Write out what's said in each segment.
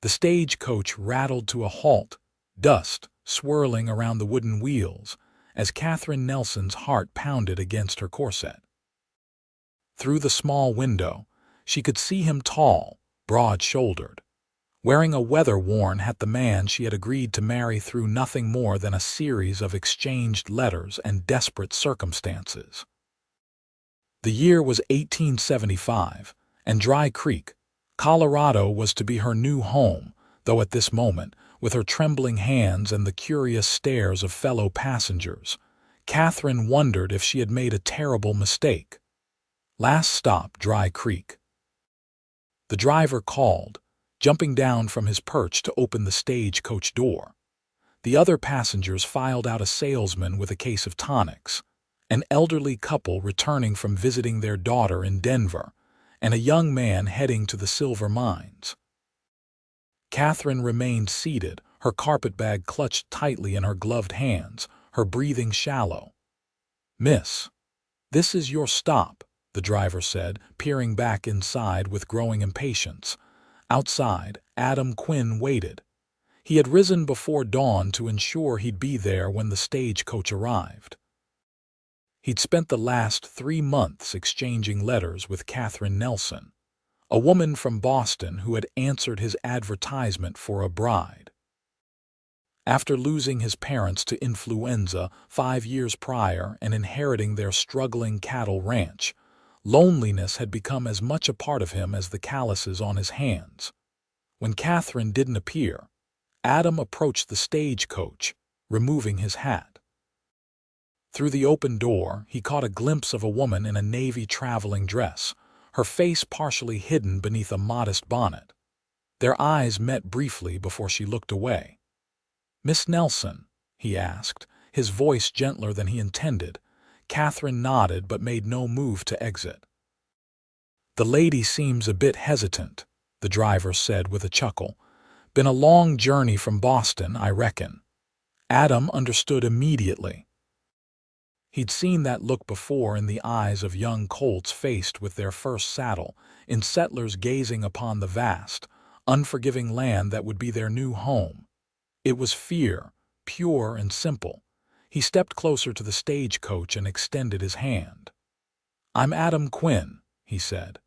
The stagecoach rattled to a halt, dust swirling around the wooden wheels as Catherine Nelson's heart pounded against her corset. Through the small window, she could see him tall, broad-shouldered, wearing a weather-worn hat, the man she had agreed to marry through nothing more than a series of exchanged letters and desperate circumstances. The year was 1875, and Dry Creek, Colorado was to be her new home, though at this moment, with her trembling hands and the curious stares of fellow passengers, Catherine wondered if she had made a terrible mistake. Last stop, Dry Creek. The driver called, jumping down from his perch to open the stagecoach door. The other passengers filed out, a salesman with a case of tonics, an elderly couple returning from visiting their daughter in Denver, and a young man heading to the silver mines. Catherine remained seated, her carpetbag clutched tightly in her gloved hands, her breathing shallow. "Miss, this is your stop," the driver said, peering back inside with growing impatience. Outside, Adam Quinn waited. He had risen before dawn to ensure he'd be there when the stagecoach arrived. He'd spent the last 3 months exchanging letters with Catherine Nelson, a woman from Boston who had answered his advertisement for a bride. After losing his parents to influenza 5 years prior and inheriting their struggling cattle ranch, loneliness had become as much a part of him as the calluses on his hands. When Catherine didn't appear, Adam approached the stagecoach, removing his hat. Through the open door, he caught a glimpse of a woman in a navy traveling dress, her face partially hidden beneath a modest bonnet. Their eyes met briefly before she looked away. "Miss Nelson?" he asked, his voice gentler than he intended. Catherine nodded but made no move to exit. "The lady seems a bit hesitant," the driver said with a chuckle. "Been a long journey from Boston, I reckon." Adam understood immediately. He'd seen that look before in the eyes of young colts faced with their first saddle, in settlers gazing upon the vast, unforgiving land that would be their new home. It was fear, pure and simple. He stepped closer to the stagecoach and extended his hand. "I'm Adam Quinn," he said.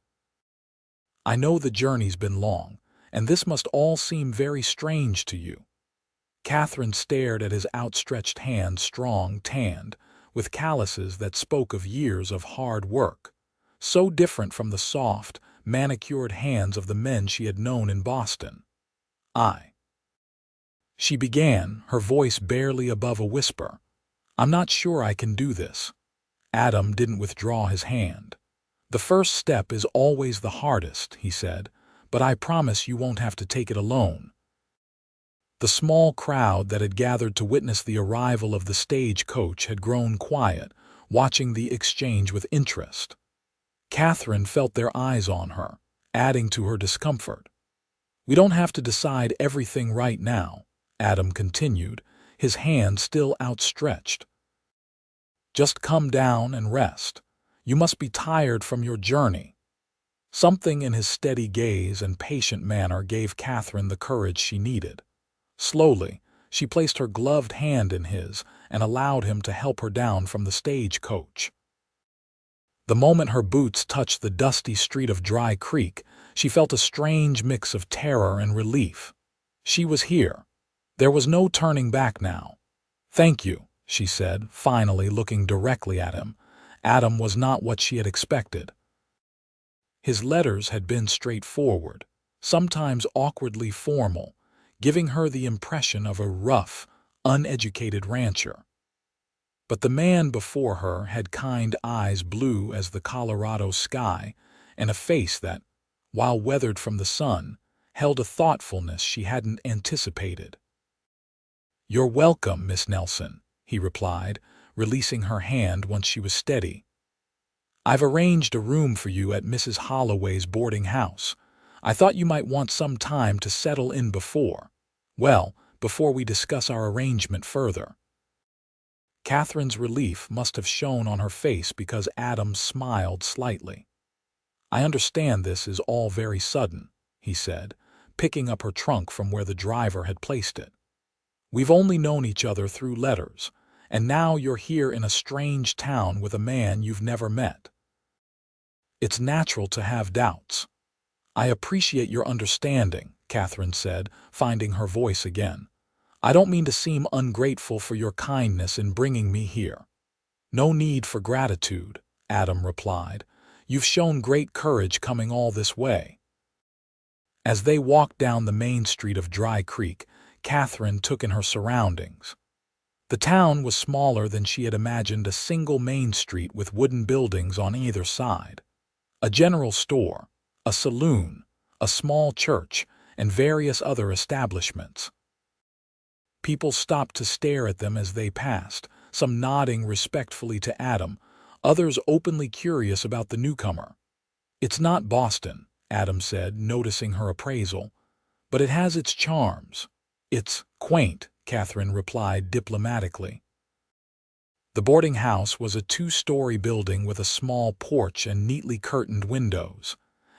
"I know the journey's been long, and this must all seem very strange to you." Catherine stared at his outstretched hand, strong, tanned, with calluses that spoke of years of hard work, so different from the soft, manicured hands of the men she had known in Boston. She began, her voice barely above a whisper. "I'm not sure I can do this." Adam didn't withdraw his hand. "The first step is always the hardest," he said, "but I promise you won't have to take it alone." The small crowd that had gathered to witness the arrival of the stagecoach had grown quiet, watching the exchange with interest. Catherine felt their eyes on her, adding to her discomfort. "We don't have to decide everything right now," Adam continued, his hand still outstretched. "Just come down and rest. You must be tired from your journey." Something in his steady gaze and patient manner gave Catherine the courage she needed. Slowly, she placed her gloved hand in his and allowed him to help her down from the stagecoach. The moment her boots touched the dusty street of Dry Creek, she felt a strange mix of terror and relief. She was here. There was no turning back now. "Thank you," she said, finally looking directly at him. Adam was not what she had expected. His letters had been straightforward, sometimes awkwardly formal, giving her the impression of a rough, uneducated rancher. But the man before her had kind eyes blue as the Colorado sky and a face that, while weathered from the sun, held a thoughtfulness she hadn't anticipated. "You're welcome, Miss Nelson," he replied, releasing her hand once she was steady. "I've arranged a room for you at Mrs. Holloway's boarding house. I thought you might want some time to settle in before we discuss our arrangement further." Catherine's relief must have shown on her face because Adam smiled slightly. "I understand this is all very sudden," he said, picking up her trunk from where the driver had placed it. "We've only known each other through letters, and now you're here in a strange town with a man you've never met. It's natural to have doubts." "I appreciate your understanding," Catherine said, finding her voice again. "I don't mean to seem ungrateful for your kindness in bringing me here." "No need for gratitude," Adam replied. "You've shown great courage coming all this way." As they walked down the main street of Dry Creek, Catherine took in her surroundings. The town was smaller than she had imagined, a single main street with wooden buildings on either side. A general store, a saloon, a small church, and various other establishments. People stopped to stare at them as they passed, some nodding respectfully to Adam, others openly curious about the newcomer. "It's not Boston," Adam said, noticing her appraisal, "but it has its charms." "It's quaint," Catherine replied diplomatically. The boarding house was a two-story building with a small porch and neatly curtained windows.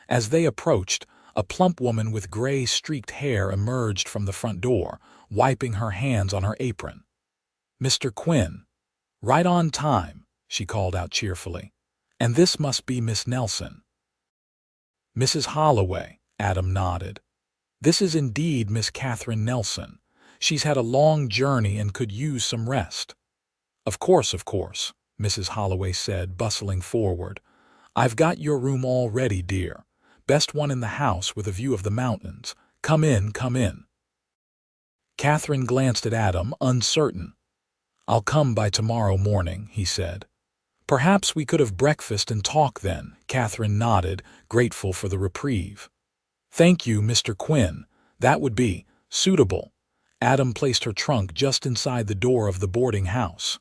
As they approached, a plump woman with gray-streaked hair emerged from the front door, wiping her hands on her apron. "Mr. Quinn." "Right on time," she called out cheerfully. "And this must be Miss Nelson." "Mrs. Holloway," Adam nodded. "This is indeed Miss Catherine Nelson. She's had a long journey and could use some rest." Of course," Mrs. Holloway said, bustling forward. "I've got your room all ready, dear. Best one in the house with a view of the mountains. Come in, come in." Catherine glanced at Adam, uncertain. "I'll come by tomorrow morning," he said. "Perhaps we could have breakfast and talk then," Catherine nodded, grateful for the reprieve. "Thank you, Mr. Quinn. That would be suitable." Adam placed her trunk just inside the door of the boarding house.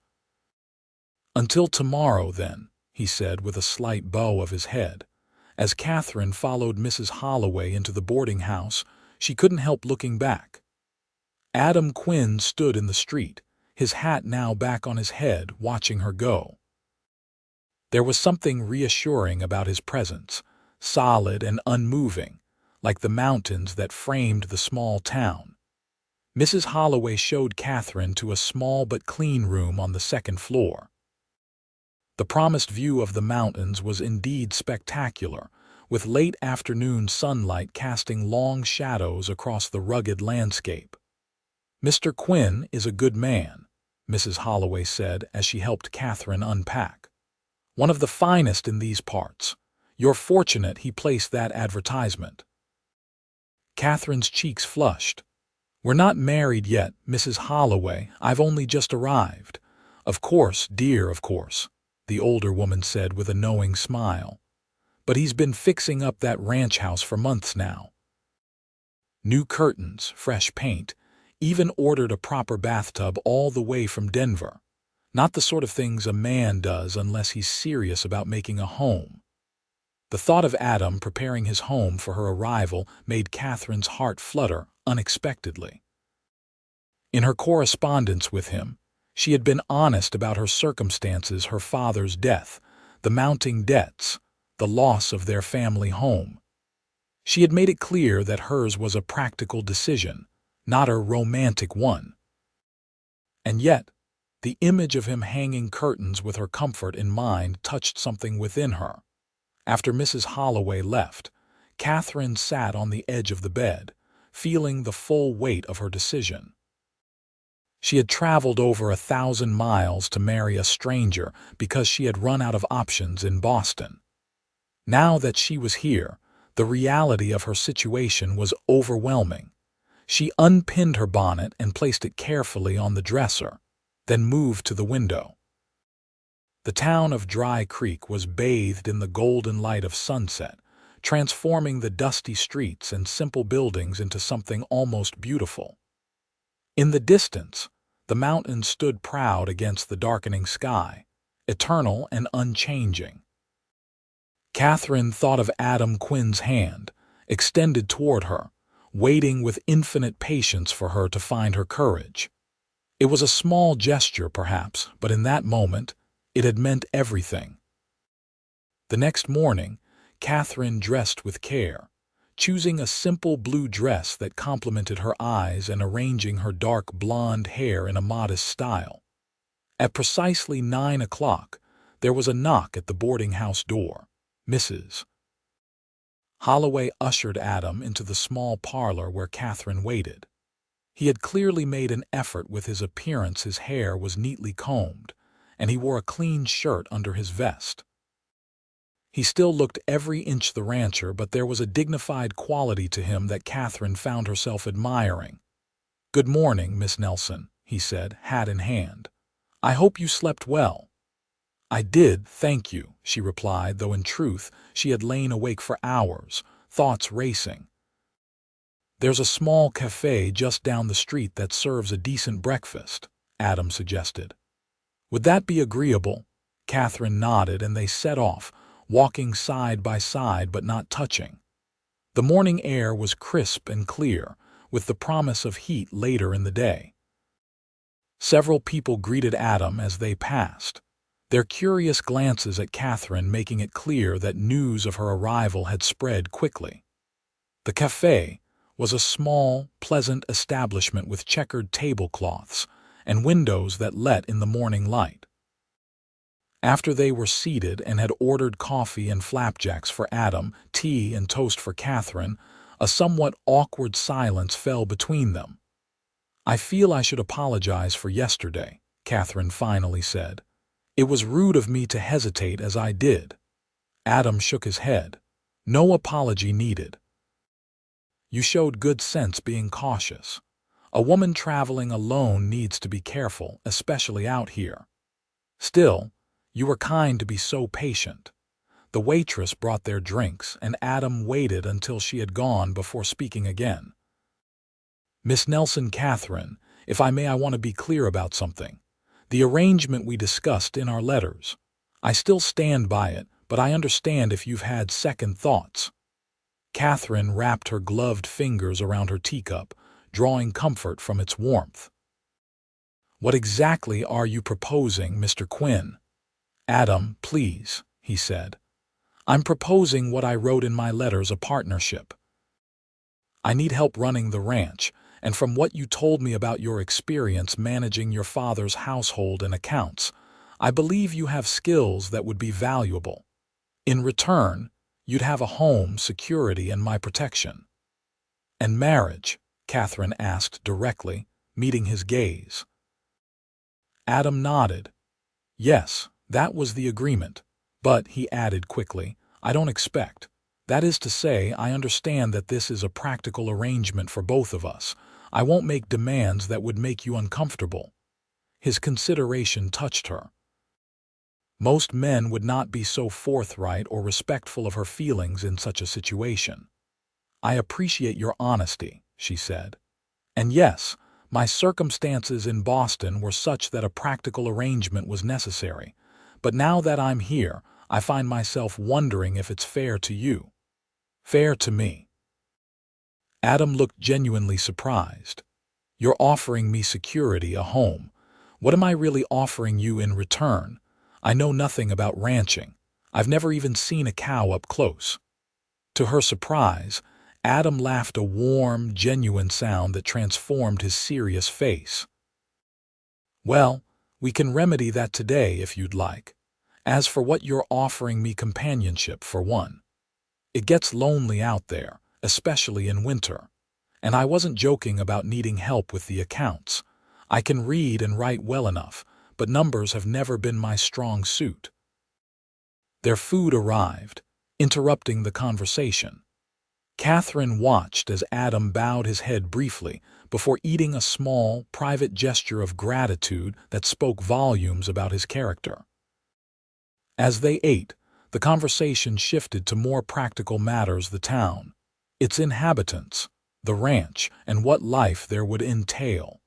"Until tomorrow, then," he said with a slight bow of his head. As Catherine followed Mrs. Holloway into the boarding house, she couldn't help looking back. Adam Quinn stood in the street, his hat now back on his head, watching her go. There was something reassuring about his presence, solid and unmoving, like the mountains that framed the small town. Mrs. Holloway showed Catherine to a small but clean room on the second floor. The promised view of the mountains was indeed spectacular, with late afternoon sunlight casting long shadows across the rugged landscape. "Mr. Quinn is a good man," Mrs. Holloway said as she helped Catherine unpack. "One of the finest in these parts. You're fortunate he placed that advertisement." Catherine's cheeks flushed. "We're not married yet, Mrs. Holloway. I've only just arrived." "Of course, dear, of course," the older woman said with a knowing smile. "But he's been fixing up that ranch house for months now. New curtains, fresh paint, even ordered a proper bathtub all the way from Denver. Not the sort of things a man does unless he's serious about making a home." The thought of Adam preparing his home for her arrival made Catherine's heart flutter unexpectedly. In her correspondence with him, she had been honest about her circumstances: her father's death, the mounting debts, the loss of their family home. She had made it clear that hers was a practical decision, not a romantic one. And yet, the image of him hanging curtains with her comfort in mind touched something within her. After Mrs. Holloway left, Catherine sat on the edge of the bed, feeling the full weight of her decision. She had traveled over 1,000 miles to marry a stranger because she had run out of options in Boston. Now that she was here, the reality of her situation was overwhelming. She unpinned her bonnet and placed it carefully on the dresser, then moved to the window. The town of Dry Creek was bathed in the golden light of sunset, transforming the dusty streets and simple buildings into something almost beautiful. In the distance, the mountains stood proud against the darkening sky, eternal and unchanging. Catherine thought of Adam Quinn's hand, extended toward her, waiting with infinite patience for her to find her courage. It was a small gesture, perhaps, but in that moment, it had meant everything. The next morning, Catherine dressed with care. choosing a simple blue dress that complemented her eyes and arranging her dark blonde hair in a modest style. At precisely 9 o'clock, there was a knock at the boarding house door. Mrs. Holloway ushered Adam into the small parlor where Catherine waited. He had clearly made an effort with his appearance. His hair was neatly combed, and he wore a clean shirt under his vest. He still looked every inch the rancher, but there was a dignified quality to him that Catherine found herself admiring. "Good morning, Miss Nelson," he said, hat in hand. "I hope you slept well." "I did, thank you," she replied, though in truth she had lain awake for hours, thoughts racing. "There's a small cafe just down the street that serves a decent breakfast," Adam suggested. "Would that be agreeable?" Catherine nodded, and they set off, walking side by side but not touching. The morning air was crisp and clear, with the promise of heat later in the day. Several people greeted Adam as they passed, their curious glances at Catherine making it clear that news of her arrival had spread quickly. The café was a small, pleasant establishment with checkered tablecloths and windows that let in the morning light. After they were seated and had ordered coffee and flapjacks for Adam, tea and toast for Catherine, a somewhat awkward silence fell between them. "I feel I should apologize for yesterday," Catherine finally said. "It was rude of me to hesitate as I did." Adam shook his head. "No apology needed. You showed good sense being cautious. A woman traveling alone needs to be careful, especially out here. Still, you were kind to be so patient." The waitress brought their drinks, and Adam waited until she had gone before speaking again. "Miss Nelson, Catherine, if I may, I want to be clear about something. The arrangement we discussed in our letters. I still stand by it, but I understand if you've had second thoughts." Catherine wrapped her gloved fingers around her teacup, drawing comfort from its warmth. "What exactly are you proposing, Mr. Quinn?" "Adam, please," he said. "I'm proposing what I wrote in my letters, a partnership. I need help running the ranch, and from what you told me about your experience managing your father's household and accounts, I believe you have skills that would be valuable. In return, you'd have a home, security, and my protection." "And marriage?" Catherine asked directly, meeting his gaze. Adam nodded. "Yes, that was the agreement. But," he added quickly, "I don't expect. That is to say, I understand that this is a practical arrangement for both of us. I won't make demands that would make you uncomfortable." His consideration touched her. Most men would not be so forthright or respectful of her feelings in such a situation. "I appreciate your honesty," she said. "And yes, my circumstances in Boston were such that a practical arrangement was necessary. But now that I'm here, I find myself wondering if it's fair to you." "Fair to me?" Adam looked genuinely surprised. "You're offering me security, a home. What am I really offering you in return? I know nothing about ranching. I've never even seen a cow up close." To her surprise, Adam laughed, a warm, genuine sound that transformed his serious face. "Well, we can remedy that today if you'd like. As for what you're offering me, companionship for one. It gets lonely out there, especially in winter. And I wasn't joking about needing help with the accounts. I can read and write well enough, but numbers have never been my strong suit." Their food arrived, interrupting the conversation. Catherine watched as Adam bowed his head briefly before eating, a small, private gesture of gratitude that spoke volumes about his character. As they ate, the conversation shifted to more practical matters: the town, its inhabitants, the ranch, and what life there would entail.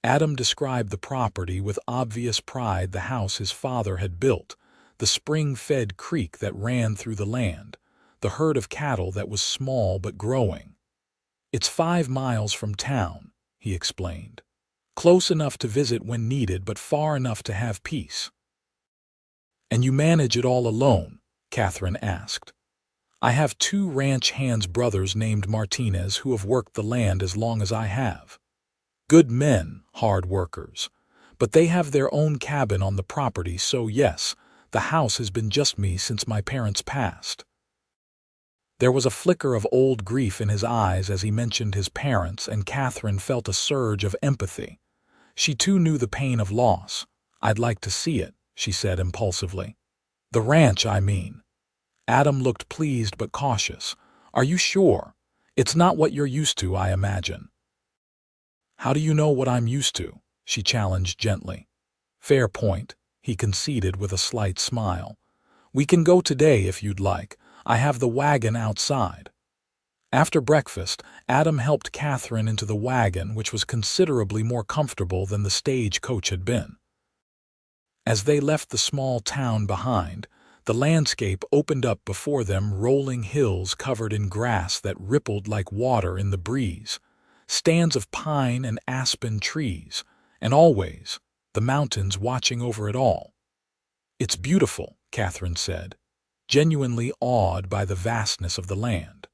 Adam described the property with obvious pride: the house his father had built, the spring-fed creek that ran through the land, the herd of cattle that was small but growing. "It's 5 miles from town," he explained. "Close enough to visit when needed, but far enough to have peace." "And you manage it all alone?" Catherine asked. I have 2 ranch hands brothers named Martinez who have worked the land as long as I have. Good men, hard workers. But they have their own cabin on the property, so yes, the house has been just me since my parents passed." There was a flicker of old grief in his eyes as he mentioned his parents, and Catherine felt a surge of empathy. She too knew the pain of loss. "I'd like to see it," she said impulsively. "The ranch, I mean." Adam looked pleased but cautious. "Are you sure? It's not what you're used to, I imagine." "How do you know what I'm used to?" she challenged gently. "Fair point," he conceded with a slight smile. "We can go today if you'd like. I have the wagon outside." After breakfast, Adam helped Catherine into the wagon, which was considerably more comfortable than the stage-coach had been. As they left the small town behind, the landscape opened up before them, rolling hills covered in grass that rippled like water in the breeze, stands of pine and aspen trees, and always the mountains watching over it all. "It's beautiful," Catherine said, genuinely awed by the vastness of the land.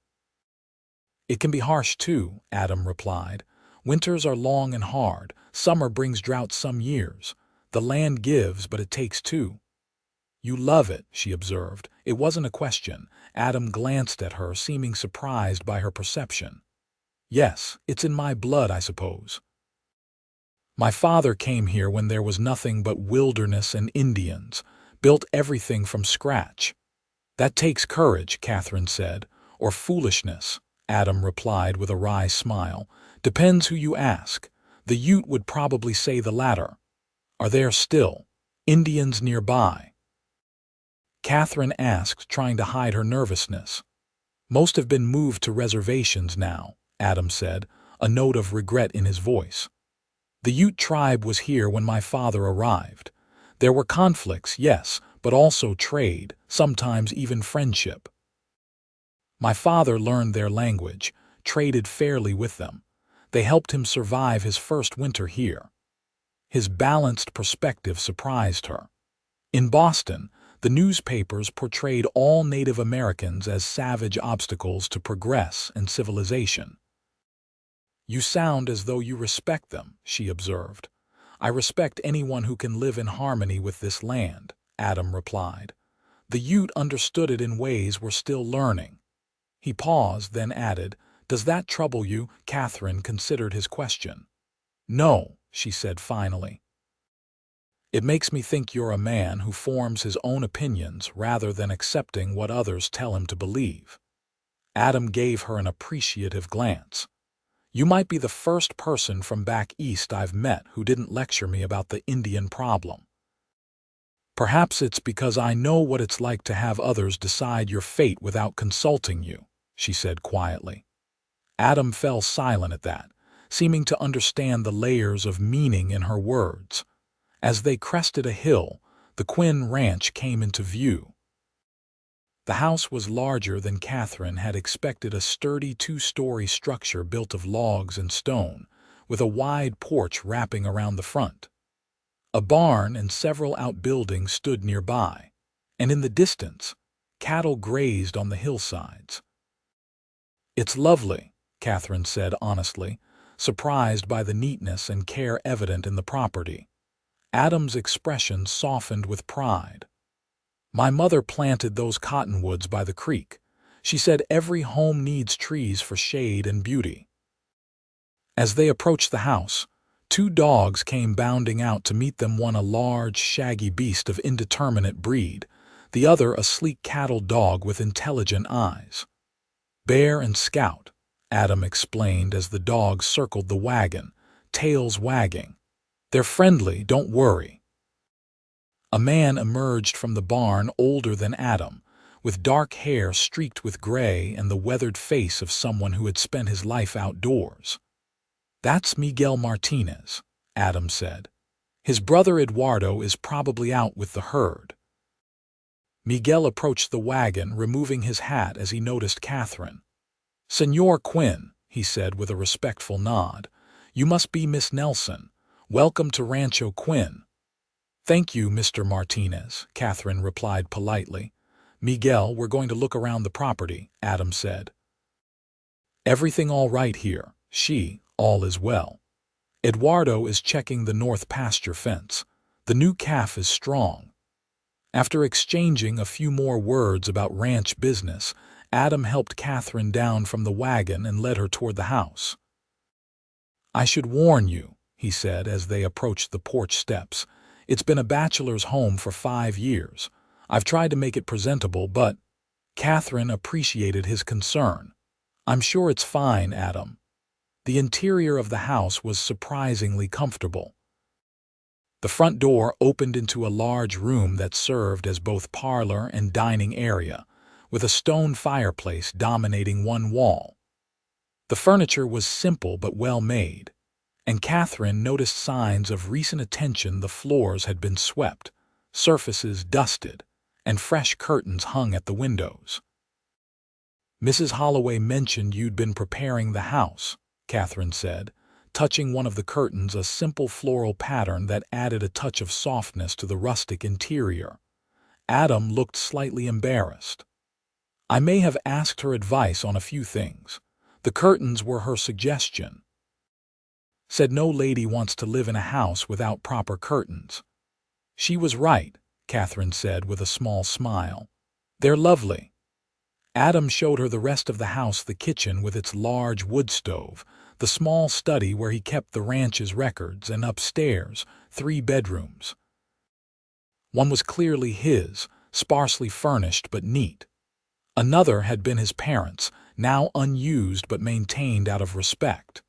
"It can be harsh too," Adam replied. "Winters are long and hard. Summer brings drought some years. The land gives, but it takes too." "You love it," she observed. It wasn't a question. Adam glanced at her, seeming surprised by her perception. "Yes, it's in my blood, I suppose. My father came here when there was nothing but wilderness and Indians, built everything from scratch." "That takes courage," Catherine said. "Or foolishness," Adam replied with a wry smile. "Depends who you ask. The Ute would probably say the latter." "Are there still Indians nearby?" Catherine asked, trying to hide her nervousness. "Most have been moved to reservations now," Adam said, a note of regret in his voice. "The Ute tribe was here when my father arrived. There were conflicts, yes, but also trade, sometimes even friendship. My father learned their language, traded fairly with them. They helped him survive his first winter here." His balanced perspective surprised her. In Boston, the newspapers portrayed all Native Americans as savage obstacles to progress and civilization. "You sound as though you respect them," she observed. "I respect anyone who can live in harmony with this land," Adam replied. "The Ute understood it in ways we're still learning." He paused, then added, "Does that trouble you?" Catherine considered his question. "No," she said finally. "It makes me think you're a man who forms his own opinions rather than accepting what others tell him to believe." Adam gave her an appreciative glance. "You might be the first person from back east I've met who didn't lecture me about the Indian problem." "Perhaps it's because I know what it's like to have others decide your fate without consulting you," she said quietly. Adam fell silent at that, seeming to understand the layers of meaning in her words. As they crested a hill, the Quinn Ranch came into view. The house was larger than Catherine had expected, a sturdy 2-story structure built of logs and stone, with a wide porch wrapping around the front. A barn and several outbuildings stood nearby, and in the distance, cattle grazed on the hillsides. "It's lovely," Catherine said honestly, surprised by the neatness and care evident in the property. Adam's expression softened with pride. "My mother planted those cottonwoods by the creek. She said every home needs trees for shade and beauty." As they approached the house, 2 dogs came bounding out to meet them, one a large, shaggy beast of indeterminate breed, the other a sleek cattle dog with intelligent eyes. "Bear and Scout," Adam explained as the dogs circled the wagon, tails wagging. "They're friendly, don't worry." A man emerged from the barn, older than Adam, with dark hair streaked with gray and the weathered face of someone who had spent his life outdoors. "That's Miguel Martinez," Adam said. "His brother Eduardo is probably out with the herd." Miguel approached the wagon, removing his hat as he noticed Catherine. "Senor Quinn," he said with a respectful nod, "you must be Miss Nelson. Welcome to Rancho Quinn." "Thank you, Mr. Martinez," Catherine replied politely. "Miguel, we're going to look around the property," Adam said. "Everything all right here?" "All is well. Eduardo is checking the north pasture fence. The new calf is strong." After exchanging a few more words about ranch business, Adam helped Catherine down from the wagon and led her toward the house. "I should warn you," he said as they approached the porch steps. "It's been a bachelor's home for 5 years. I've tried to make it presentable, but—" Catherine appreciated his concern. "I'm sure it's fine, Adam." The interior of the house was surprisingly comfortable. The front door opened into a large room that served as both parlor and dining area, with a stone fireplace dominating one wall. The furniture was simple but well made, and Catherine noticed signs of recent attention. The floors had been swept, surfaces dusted, and fresh curtains hung at the windows. "Mrs. Holloway mentioned you'd been preparing the house," Catherine said, touching one of the curtains, a simple floral pattern that added a touch of softness to the rustic interior. Adam looked slightly embarrassed. "I may have asked her advice on a few things. The curtains were her suggestion. Said no lady wants to live in a house without proper curtains." "She was right," Catherine said with a small smile. "They're lovely." Adam showed her the rest of the house, the kitchen with its large wood stove, the small study where he kept the ranch's records, and upstairs, 3 bedrooms. One was clearly his, sparsely furnished but neat. Another had been his parents', now unused but maintained out of respect.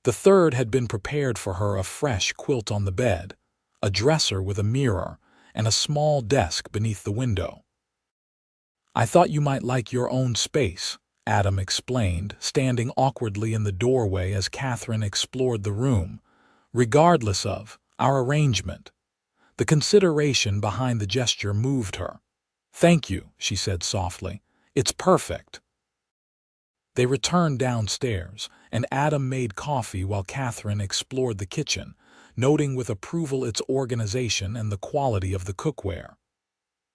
The third had been prepared for her, a fresh quilt on the bed, a dresser with a mirror, and a small desk beneath the window. "I thought you might like your own space," Adam explained, standing awkwardly in the doorway as Catherine explored the room, regardless of our arrangement. The consideration behind the gesture moved her. "Thank you," she said softly. "It's perfect." They returned downstairs, and Adam made coffee while Catherine explored the kitchen, noting with approval its organization and the quality of the cookware.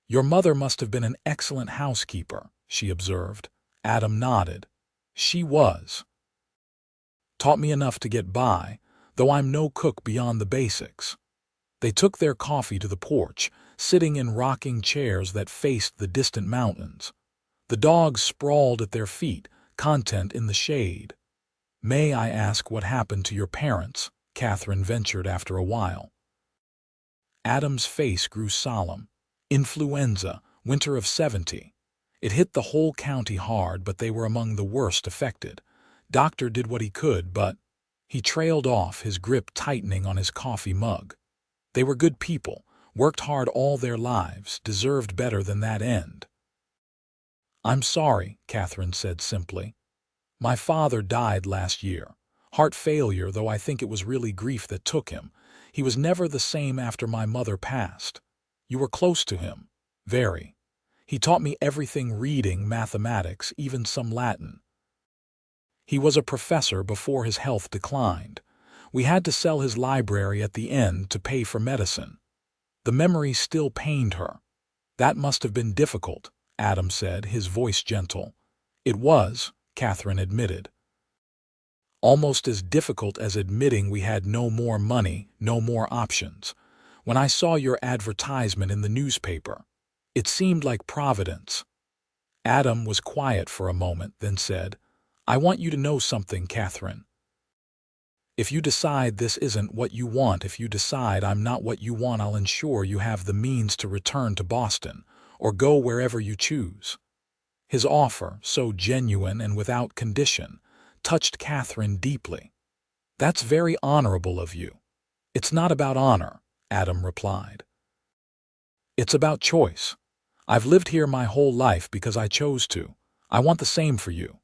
"Your mother must have been an excellent housekeeper," she observed. Adam nodded. "She was. Taught me enough to get by, though I'm no cook beyond the basics." They took their coffee to the porch, sitting in rocking chairs that faced the distant mountains. The dogs sprawled at their feet, content in the shade. "May I ask what happened to your parents?" Catherine ventured after a while. Adam's face grew solemn. "Influenza, winter of '70. It hit the whole county hard, but they were among the worst affected. Doctor did what he could, but—" He trailed off, his grip tightening on his coffee mug. "They were good people, worked hard all their lives, deserved better than that end." "I'm sorry," Catherine said simply. "My father died last year. Heart failure, though I think it was really grief that took him. He was never the same after my mother passed. You were close to him. Very. He taught me everything: reading, mathematics, even some Latin. He was a professor before his health declined. We had to sell his library at the end to pay for medicine." The memory still pained her. "That must have been difficult," Adam said, his voice gentle. "It was," Catherine admitted. "Almost as difficult as admitting we had no more money, no more options. When I saw your advertisement in the newspaper, it seemed like Providence." Adam was quiet for a moment, then said, "I want you to know something, Catherine. If you decide this isn't what you want, if you decide I'm not what you want, I'll ensure you have the means to return to Boston, or go wherever you choose." His offer, so genuine and without condition, touched Catherine deeply. "That's very honorable of you." "It's not about honor," Adam replied. "It's about choice. I've lived here my whole life because I chose to. I want the same for you."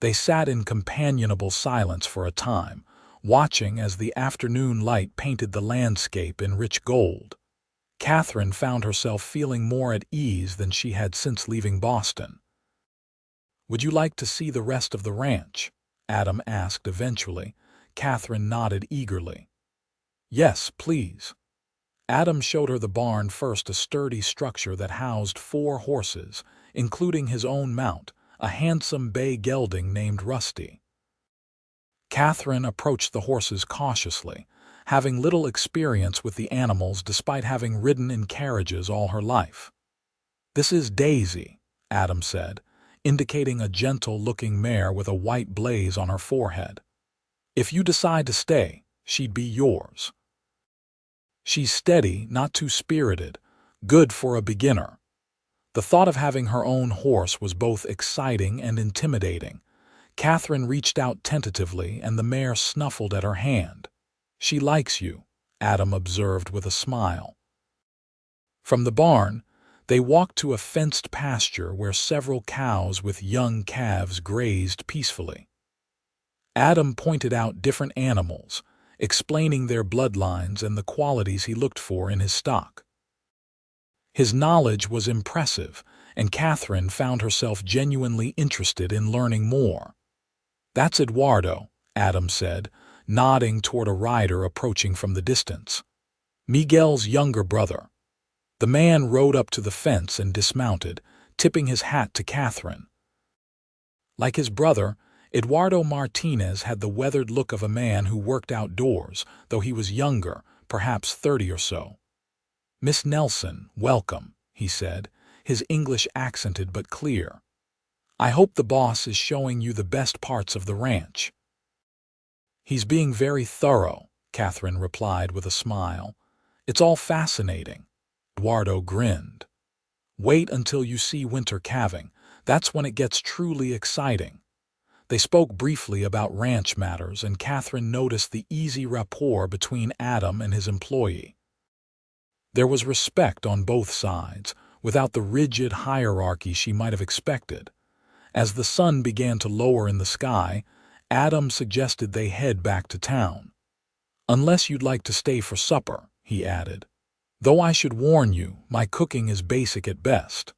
They sat in companionable silence for a time, watching as the afternoon light painted the landscape in rich gold. Catherine found herself feeling more at ease than she had since leaving Boston. "Would you like to see the rest of the ranch?" Adam asked eventually. Catherine nodded eagerly. "Yes, please." Adam showed her the barn first, a sturdy structure that housed 4 horses, including his own mount, a handsome bay gelding named Rusty. Catherine approached the horses cautiously, having little experience with the animals despite having ridden in carriages all her life. "This is Daisy," Adam said, indicating a gentle-looking mare with a white blaze on her forehead. "If you decide to stay, she'd be yours. She's steady, not too spirited, good for a beginner." The thought of having her own horse was both exciting and intimidating. Catherine reached out tentatively, and the mare snuffled at her hand. "She likes you," Adam observed with a smile. From the barn, they walked to a fenced pasture where several cows with young calves grazed peacefully. Adam pointed out different animals, explaining their bloodlines and the qualities he looked for in his stock. His knowledge was impressive, and Catherine found herself genuinely interested in learning more. "That's Eduardo," Adam said, nodding toward a rider approaching from the distance. "Miguel's younger brother." The man rode up to the fence and dismounted, tipping his hat to Catherine. Like his brother, Eduardo Martinez had the weathered look of a man who worked outdoors, though he was younger, perhaps 30 or so. "Miss Nelson, welcome," he said, his English accented but clear. "I hope the boss is showing you the best parts of the ranch." "He's being very thorough," Catherine replied with a smile. "It's all fascinating." Eduardo grinned. "Wait until you see winter calving. That's when it gets truly exciting." They spoke briefly about ranch matters, and Catherine noticed the easy rapport between Adam and his employee. There was respect on both sides, without the rigid hierarchy she might have expected. As the sun began to lower in the sky, Adam suggested they head back to town. "Unless you'd like to stay for supper," he added. "Though I should warn you, my cooking is basic at best."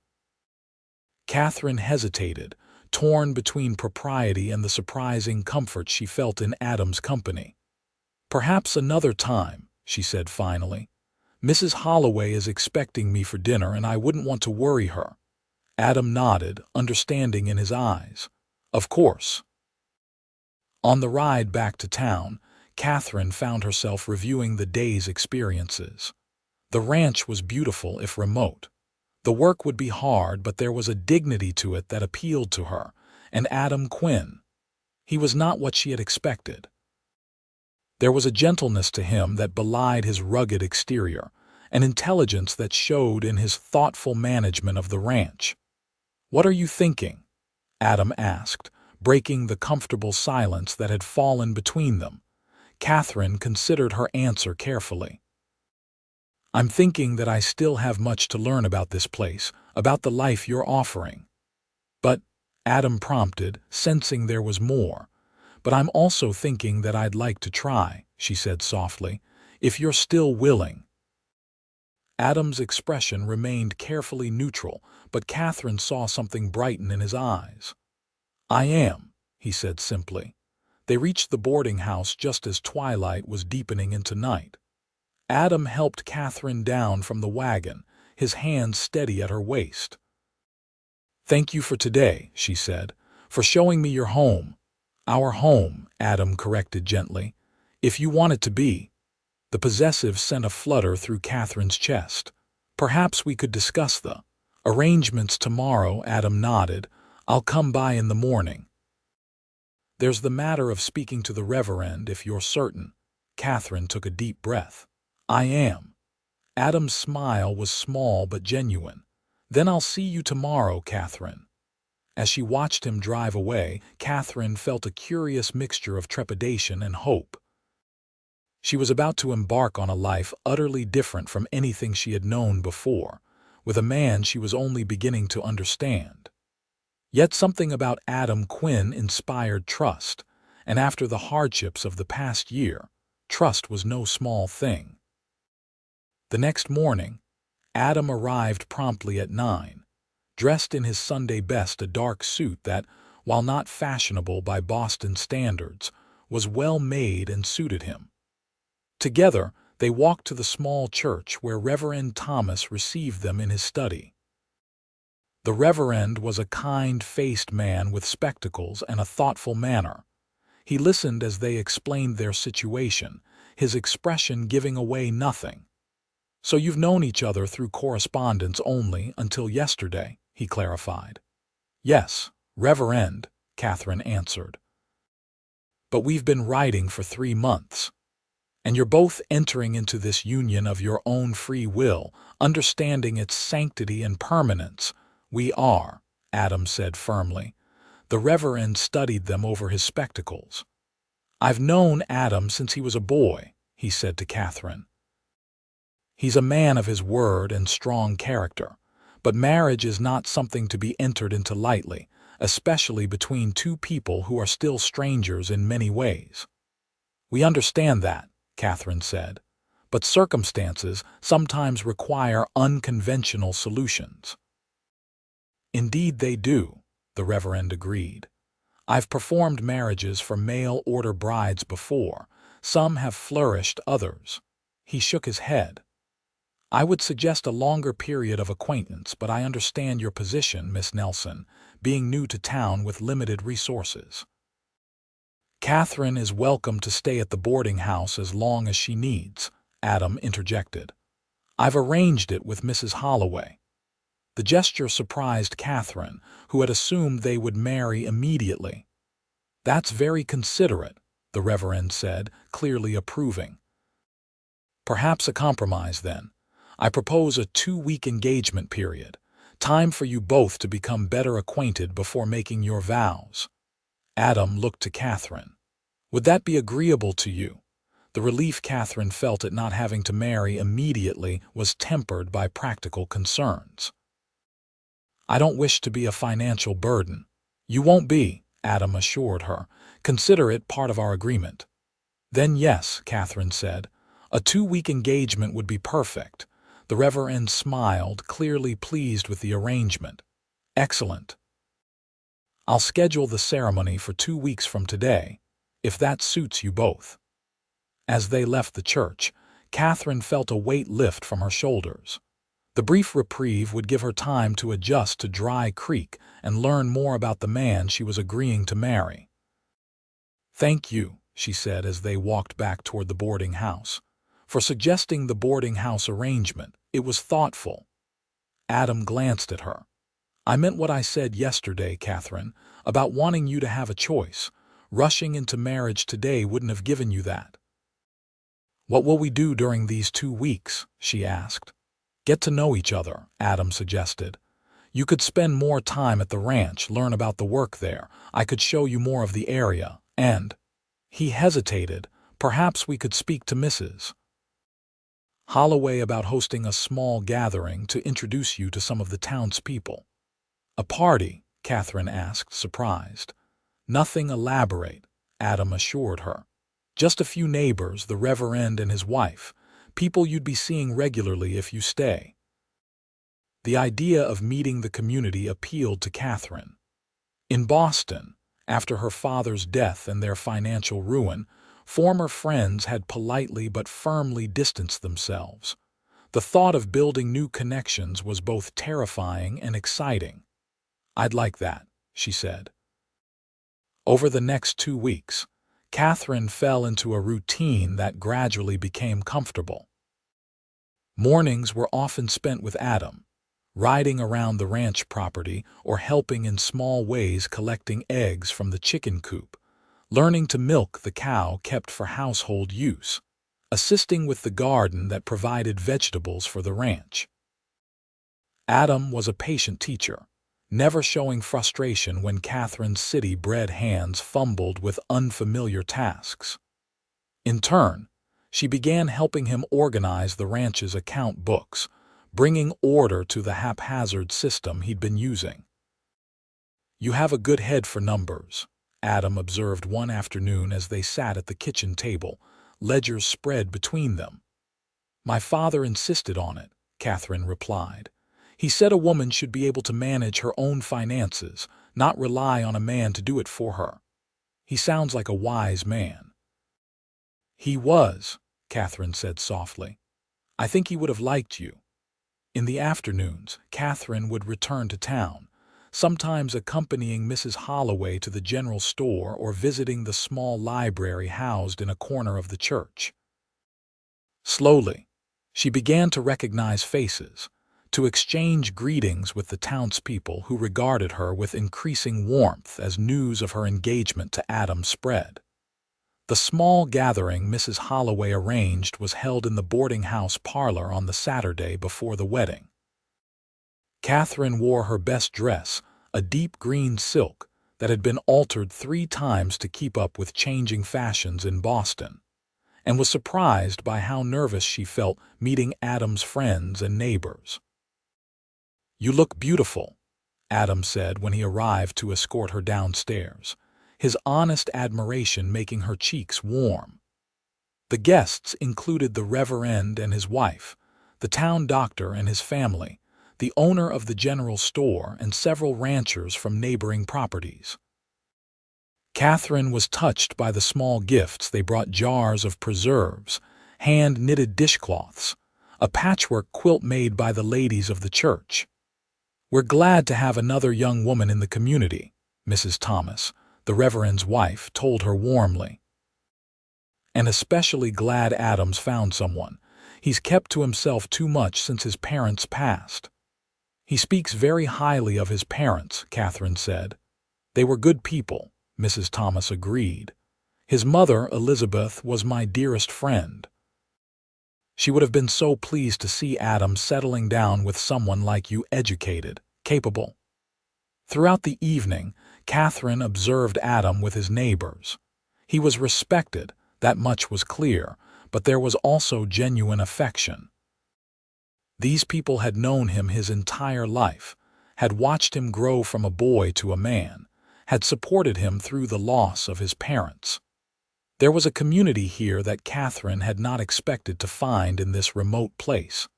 Catherine hesitated, torn between propriety and the surprising comfort she felt in Adam's company. "Perhaps another time," she said finally. "Mrs. Holloway is expecting me for dinner, and I wouldn't want to worry her." Adam nodded, understanding in his eyes. "Of course." On the ride back to town, Catherine found herself reviewing the day's experiences. The ranch was beautiful if remote. The work would be hard, but there was a dignity to it that appealed to her, and Adam Quinn. He was not what she had expected. There was a gentleness to him that belied his rugged exterior, an intelligence that showed in his thoughtful management of the ranch. "What are you thinking?" Adam asked, breaking the comfortable silence that had fallen between them. Catherine considered her answer carefully. "I'm thinking that I still have much to learn about this place, about the life you're offering." "But," Adam prompted, sensing there was more. "But I'm also thinking that I'd like to try," she said softly, "if you're still willing." Adam's expression remained carefully neutral, but Catherine saw something brighten in his eyes. "I am," he said simply. They reached the boarding house just as twilight was deepening into night. Adam helped Catherine down from the wagon, his hand steady at her waist. "Thank you for today," she said, "for showing me your home." "Our home," Adam corrected gently. "If you want it to be." The possessive sent a flutter through Catherine's chest. "Perhaps we could discuss the arrangements tomorrow," Adam nodded. "I'll come by in the morning." "There's the matter of speaking to the Reverend, if you're certain." Catherine took a deep breath. "I am." Adam's smile was small but genuine. "Then I'll see you tomorrow, Catherine." As she watched him drive away, Catherine felt a curious mixture of trepidation and hope. She was about to embark on a life utterly different from anything she had known before, with a man she was only beginning to understand. Yet something about Adam Quinn inspired trust, and after the hardships of the past year, trust was no small thing. The next morning, Adam arrived promptly at 9, dressed in his Sunday best, a dark suit that, while not fashionable by Boston standards, was well made and suited him. Together, They walked to the small church where Reverend Thomas received them in his study. The Reverend was a kind-faced man with spectacles and a thoughtful manner. He listened as they explained their situation, his expression giving away nothing. "So you've known each other through correspondence only until yesterday," he clarified. "Yes, Reverend," Catherine answered. "But we've been writing for 3 months. And you're both entering into this union of your own free will, understanding its sanctity and permanence." "We are," Adam said firmly. The Reverend studied them over his spectacles. "I've known Adam since he was a boy," he said to Catherine. "He's a man of his word and strong character, but marriage is not something to be entered into lightly, especially between two people who are still strangers in many ways." "We understand that," Catherine said, "but circumstances sometimes require unconventional solutions." "Indeed they do," the Reverend agreed. "I've performed marriages for mail-order brides before. Some have flourished, others." He shook his head. "I would suggest a longer period of acquaintance, but I understand your position, Miss Nelson, being new to town with limited resources." "Catherine is welcome to stay at the boarding house as long as she needs," Adam interjected. "I've arranged it with Mrs. Holloway." The gesture surprised Catherine, who had assumed they would marry immediately. "That's very considerate," the Reverend said, clearly approving. "Perhaps a compromise, then. I propose a 2-week engagement period, time for you both to become better acquainted before making your vows." Adam looked to Catherine. "Would that be agreeable to you?" The relief Catherine felt at not having to marry immediately was tempered by practical concerns. "I don't wish to be a financial burden." "You won't be," Adam assured her. "Consider it part of our agreement." "Then yes," Catherine said. "A 2-week engagement would be perfect." The Reverend smiled, clearly pleased with the arrangement. "Excellent. I'll schedule the ceremony for 2 weeks from today, if that suits you both." As they left the church, Catherine felt a weight lift from her shoulders. The brief reprieve would give her time to adjust to Dry Creek and learn more about the man she was agreeing to marry. "Thank you," she said as they walked back toward the boarding house, "for suggesting the boarding house arrangement. It was thoughtful." Adam glanced at her. "I meant what I said yesterday, Catherine, about wanting you to have a choice. Rushing into marriage today wouldn't have given you that." "What will we do during these 2 weeks?" she asked. "Get to know each other," Adam suggested. "You could spend more time at the ranch, learn about the work there. I could show you more of the area, and—" He hesitated. "Perhaps we could speak to Mrs. Holloway about hosting a small gathering to introduce you to some of the townspeople." "A party?" Catherine asked, surprised. "Nothing elaborate," Adam assured her. "Just a few neighbors, the Reverend and his wife, people you'd be seeing regularly if you stay." The idea of meeting the community appealed to Catherine. In Boston, after her father's death and their financial ruin, former friends had politely but firmly distanced themselves. The thought of building new connections was both terrifying and exciting. "I'd like that," she said. Over the next 2 weeks, Catherine fell into a routine that gradually became comfortable. Mornings were often spent with Adam, riding around the ranch property or helping in small ways collecting eggs from the chicken coop, learning to milk the cow kept for household use, assisting with the garden that provided vegetables for the ranch. Adam was a patient teacher, never showing frustration when Catherine's city-bred hands fumbled with unfamiliar tasks. In turn, she began helping him organize the ranch's account books, bringing order to the haphazard system he'd been using. "You have a good head for numbers," Adam observed one afternoon as they sat at the kitchen table, ledgers spread between them. "My father insisted on it," Catherine replied. "He said a woman should be able to manage her own finances, not rely on a man to do it for her. He sounds like a wise man." "He was," Catherine said softly. "I think he would have liked you." In the afternoons, Catherine would return to town, sometimes accompanying Mrs. Holloway to the general store or visiting the small library housed in a corner of the church. Slowly, she began to recognize faces, to exchange greetings with the townspeople who regarded her with increasing warmth as news of her engagement to Adam spread. The small gathering Mrs. Holloway arranged was held in the boarding house parlor on the Saturday before the wedding. Catherine wore her best dress, a deep green silk that had been altered 3 times to keep up with changing fashions in Boston, and was surprised by how nervous she felt meeting Adam's friends and neighbors. "You look beautiful," Adam said when he arrived to escort her downstairs, his honest admiration making her cheeks warm. The guests included the Reverend and his wife, the town doctor and his family, the owner of the general store, and several ranchers from neighboring properties. Catherine was touched by the small gifts they brought: jars of preserves, hand-knitted dishcloths, a patchwork quilt made by the ladies of the church. "We're glad to have another young woman in the community," Mrs. Thomas, the Reverend's wife, told her warmly. "And especially glad Adam's found someone. He's kept to himself too much since his parents passed." "He speaks very highly of his parents," Catherine said. "They were good people," Mrs. Thomas agreed. "His mother, Elizabeth, was my dearest friend. She would have been so pleased to see Adam settling down with someone like you, educated, capable." Throughout the evening, Catherine observed Adam with his neighbors. He was respected, that much was clear, but there was also genuine affection. These people had known him his entire life, had watched him grow from a boy to a man, had supported him through the loss of his parents. There was a community here that Catherine had not expected to find in this remote place.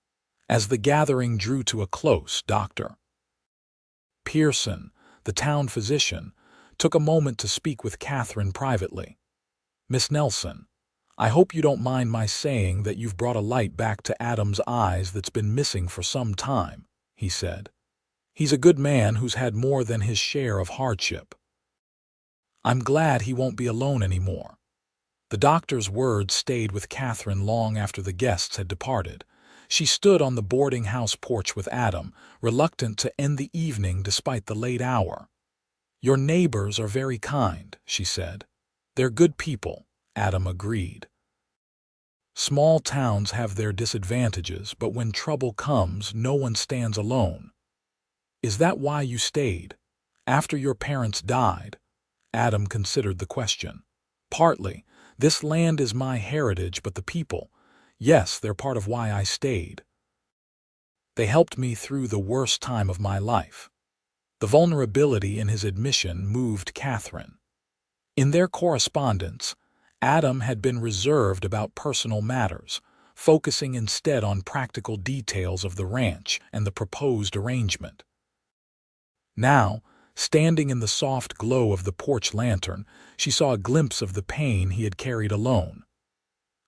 As the gathering drew to a close, Dr. Pearson, the town physician, took a moment to speak with Catherine privately. "Miss Nelson, I hope you don't mind my saying that you've brought a light back to Adam's eyes that's been missing for some time," he said. "He's a good man who's had more than his share of hardship. I'm glad he won't be alone anymore." The doctor's words stayed with Catherine long after the guests had departed. She stood on the boarding house porch with Adam, reluctant to end the evening despite the late hour. "Your neighbors are very kind," she said. "They're good people," Adam agreed. "Small towns have their disadvantages, but when trouble comes, no one stands alone." "Is that why you stayed? After your parents died?" Adam considered the question. "Partly. This land is my heritage, but the people, yes, they're part of why I stayed. They helped me through the worst time of my life." The vulnerability in his admission moved Catherine. In their correspondence, Adam had been reserved about personal matters, focusing instead on practical details of the ranch and the proposed arrangement. Now, standing in the soft glow of the porch lantern, she saw a glimpse of the pain he had carried alone.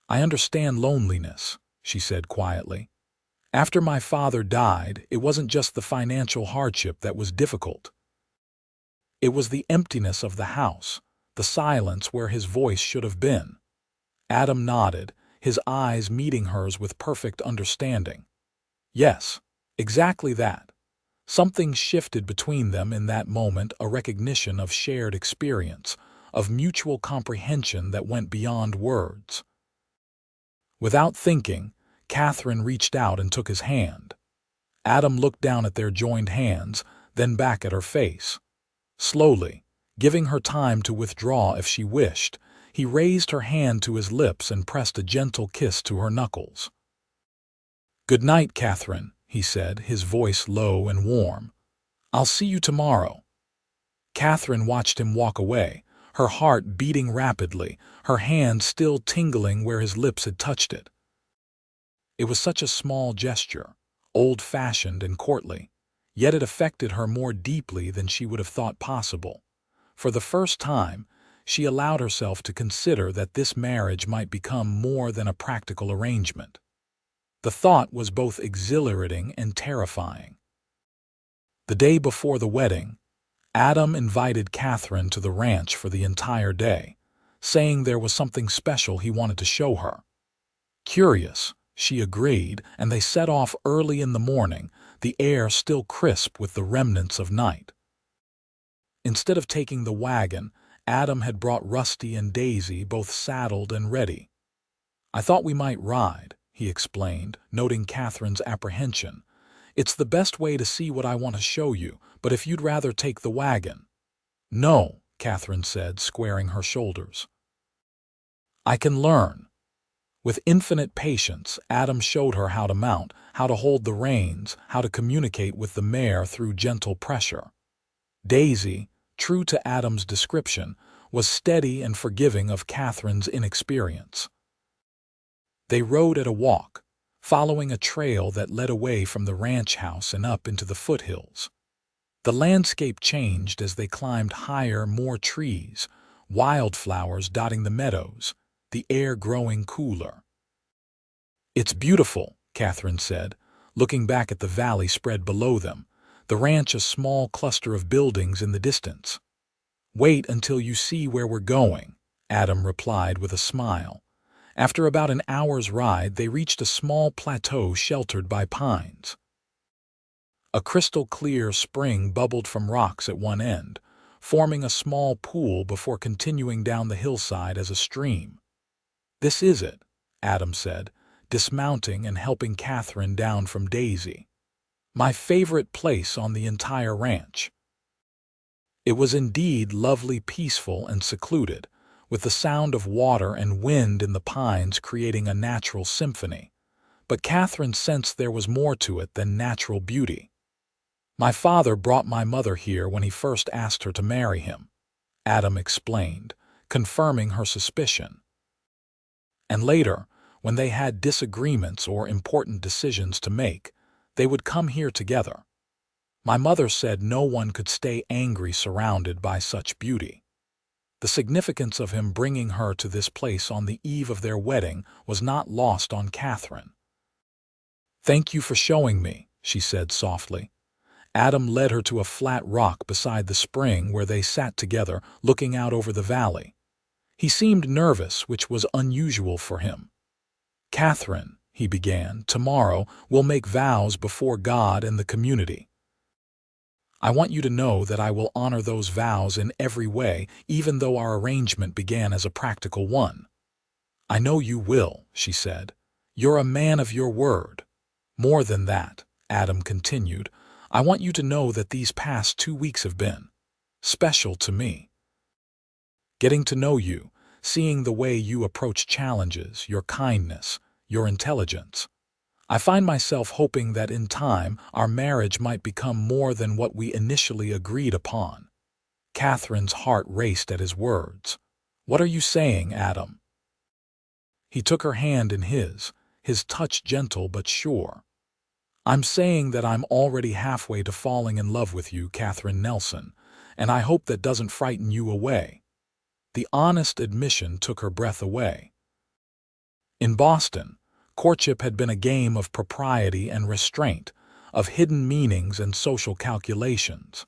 "I understand loneliness," she said quietly. "After my father died, it wasn't just the financial hardship that was difficult. It was the emptiness of the house, the silence where his voice should have been." Adam nodded, his eyes meeting hers with perfect understanding. "Yes, exactly that." Something shifted between them in that moment, a recognition of shared experience, of mutual comprehension that went beyond words. Without thinking, Catherine reached out and took his hand. Adam looked down at their joined hands, then back at her face. Slowly, giving her time to withdraw if she wished, he raised her hand to his lips and pressed a gentle kiss to her knuckles. "Good night, Catherine," he said, his voice low and warm. "I'll see you tomorrow." Catherine watched him walk away, her heart beating rapidly, her hand still tingling where his lips had touched it. It was such a small gesture, old-fashioned and courtly, yet it affected her more deeply than she would have thought possible. For the first time, she allowed herself to consider that this marriage might become more than a practical arrangement. The thought was both exhilarating and terrifying. The day before the wedding, Adam invited Catherine to the ranch for the entire day, saying there was something special he wanted to show her. Curious, she agreed, and they set off early in the morning, the air still crisp with the remnants of night. Instead of taking the wagon, Adam had brought Rusty and Daisy, both saddled and ready. "I thought we might ride," he explained, noting Catherine's apprehension. "It's the best way to see what I want to show you, but if you'd rather take the wagon—" "No," Catherine said, squaring her shoulders. "I can learn." With infinite patience, Adam showed her how to mount, how to hold the reins, how to communicate with the mare through gentle pressure. Daisy, true to Adam's description, was steady and forgiving of Catherine's inexperience. They rode at a walk, following a trail that led away from the ranch house and up into the foothills. The landscape changed as they climbed higher, more trees, wildflowers dotting the meadows, the air growing cooler. "It's beautiful," Catherine said, looking back at the valley spread below them, the ranch a small cluster of buildings in the distance. "Wait until you see where we're going," Adam replied with a smile. After about an hour's ride, they reached a small plateau sheltered by pines. A crystal-clear spring bubbled from rocks at one end, forming a small pool before continuing down the hillside as a stream. "This is it," Adam said, dismounting and helping Catherine down from Daisy. "My favorite place on the entire ranch." It was indeed lovely, peaceful, and secluded, with the sound of water and wind in the pines creating a natural symphony. But Catherine sensed there was more to it than natural beauty. "My father brought my mother here when he first asked her to marry him," Adam explained, confirming her suspicion. "And later, when they had disagreements or important decisions to make, they would come here together. My mother said no one could stay angry surrounded by such beauty." The significance of him bringing her to this place on the eve of their wedding was not lost on Catherine. "Thank you for showing me," she said softly. Adam led her to a flat rock beside the spring where they sat together, looking out over the valley. He seemed nervous, which was unusual for him. "Catherine," he began, "tomorrow we'll make vows before God and the community. I want you to know that I will honor those vows in every way, even though our arrangement began as a practical one." "I know you will," she said. "You're a man of your word. More than that," Adam continued, "I want you to know that these past 2 weeks have been special to me. Getting to know you, seeing the way you approach challenges, your kindness, your intelligence. I find myself hoping that in time our marriage might become more than what we initially agreed upon." Catherine's heart raced at his words. "What are you saying, Adam?" He took her hand in his touch gentle but sure. "I'm saying that I'm already halfway to falling in love with you, Catherine Nelson, and I hope that doesn't frighten you away." The honest admission took her breath away. In Boston, courtship had been a game of propriety and restraint, of hidden meanings and social calculations.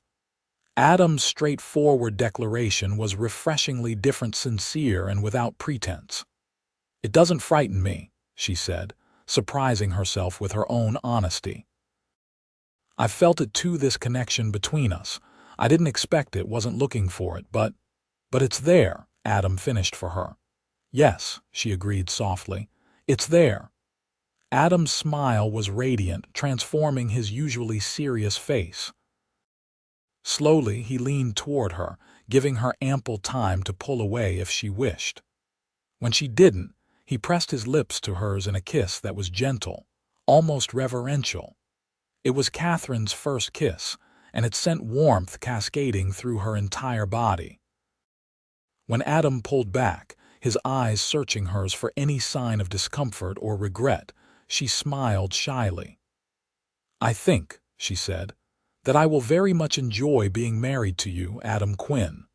Adam's straightforward declaration was refreshingly different, sincere, and without pretense. "It doesn't frighten me," she said, surprising herself with her own honesty. "I've felt it too, this connection between us. I didn't expect it, wasn't looking for it, but it's there," Adam finished for her. "Yes," she agreed softly, "it's there." Adam's smile was radiant, transforming his usually serious face. Slowly he leaned toward her, giving her ample time to pull away if she wished. When she didn't, he pressed his lips to hers in a kiss that was gentle, almost reverential. It was Catherine's first kiss, and it sent warmth cascading through her entire body. When Adam pulled back, his eyes searching hers for any sign of discomfort or regret, she smiled shyly. "I think," she said, "that I will very much enjoy being married to you, Adam Quinn."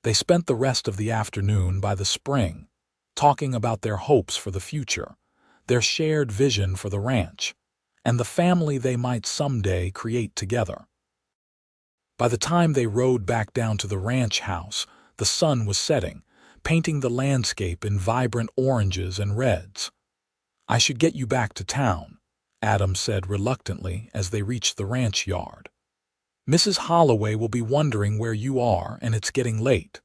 They spent the rest of the afternoon by the spring, talking about their hopes for the future, their shared vision for the ranch, and the family they might someday create together. By the time they rode back down to the ranch house, the sun was setting, painting the landscape in vibrant oranges and reds. "I should get you back to town," Adam said reluctantly as they reached the ranch yard. "Mrs. Holloway will be wondering where you are, and it's getting late."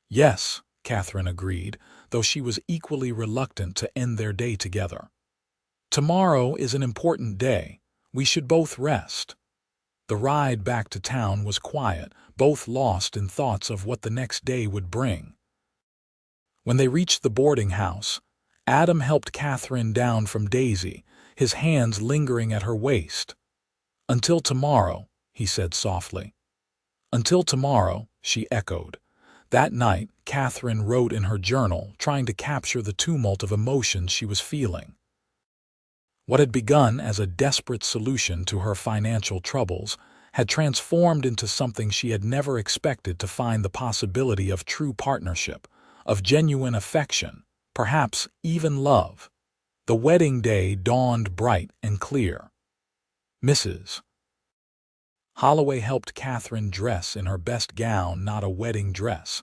"Yes," Catherine agreed, though she was equally reluctant to end their day together. "Tomorrow is an important day. We should both rest." The ride back to town was quiet, both lost in thoughts of what the next day would bring. When they reached the boarding house, Adam helped Catherine down from Daisy, his hands lingering at her waist. "Until tomorrow," he said softly. "Until tomorrow," she echoed. That night, Catherine wrote in her journal, trying to capture the tumult of emotions she was feeling. What had begun as a desperate solution to her financial troubles had transformed into something she had never expected to find the possibility of true partnership, of genuine affection, perhaps even love. The wedding day dawned bright and clear. Mrs. Holloway helped Catherine dress in her best gown, not a wedding dress,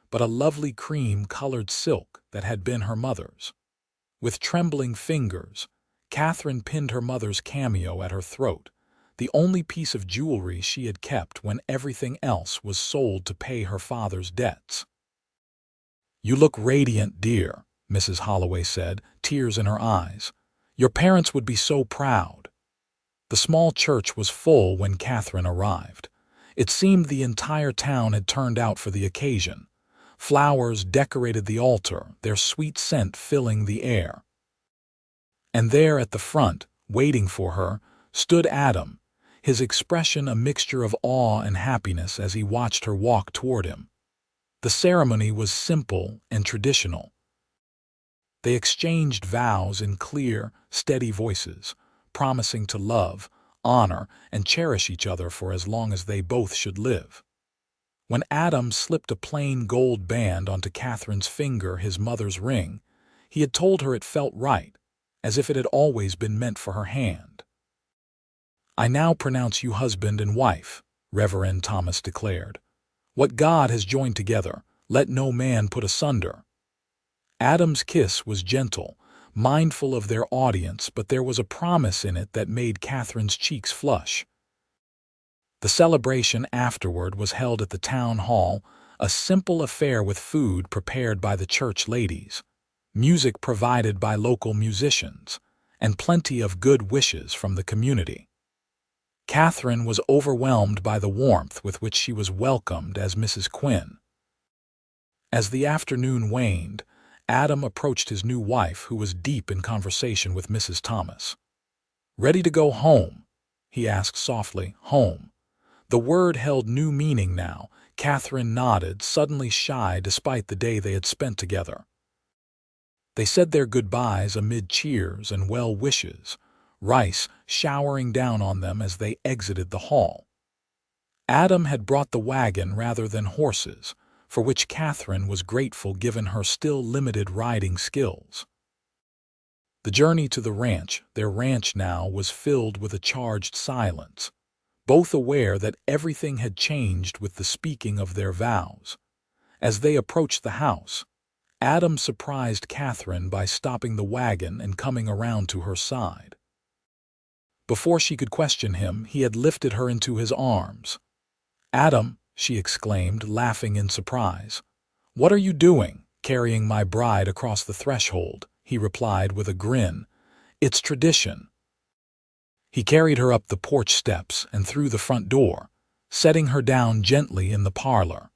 but a lovely cream-colored silk that had been her mother's. With trembling fingers, Catherine pinned her mother's cameo at her throat, the only piece of jewelry she had kept when everything else was sold to pay her father's debts. "You look radiant, dear," Mrs. Holloway said, tears in her eyes. "Your parents would be so proud." The small church was full when Catherine arrived. It seemed the entire town had turned out for the occasion. Flowers decorated the altar, their sweet scent filling the air. And there at the front, waiting for her, stood Adam, his expression a mixture of awe and happiness as he watched her walk toward him. The ceremony was simple and traditional. They exchanged vows in clear, steady voices, promising to love, honor, and cherish each other for as long as they both should live. When Adam slipped a plain gold band onto Catherine's finger, his mother's ring, he had told her it felt right, as if it had always been meant for her hand. "I now pronounce you husband and wife," Reverend Thomas declared. "What God has joined together, let no man put asunder." Adam's kiss was gentle, mindful of their audience, but there was a promise in it that made Catherine's cheeks flush. The celebration afterward was held at the town hall, a simple affair with food prepared by the church ladies, music provided by local musicians, and plenty of good wishes from the community. Catherine was overwhelmed by the warmth with which she was welcomed as Mrs. Quinn. As the afternoon waned, Adam approached his new wife, who was deep in conversation with Mrs. Thomas. "Ready to go home?" he asked softly. "Home." The word held new meaning now. Catherine nodded, suddenly shy despite the day they had spent together. They said their goodbyes amid cheers and well wishes, rice showering down on them as they exited the hall. Adam had brought the wagon rather than horses, for which Catherine was grateful given her still limited riding skills. The journey to the ranch, their ranch now, was filled with a charged silence, both aware that everything had changed with the speaking of their vows. As they approached the house, Adam surprised Catherine by stopping the wagon and coming around to her side. Before she could question him, he had lifted her into his arms. "Adam," she exclaimed, laughing in surprise. "What are you doing, carrying my bride across the threshold?" he replied with a grin. "It's tradition." He carried her up the porch steps and through the front door, setting her down gently in the parlor.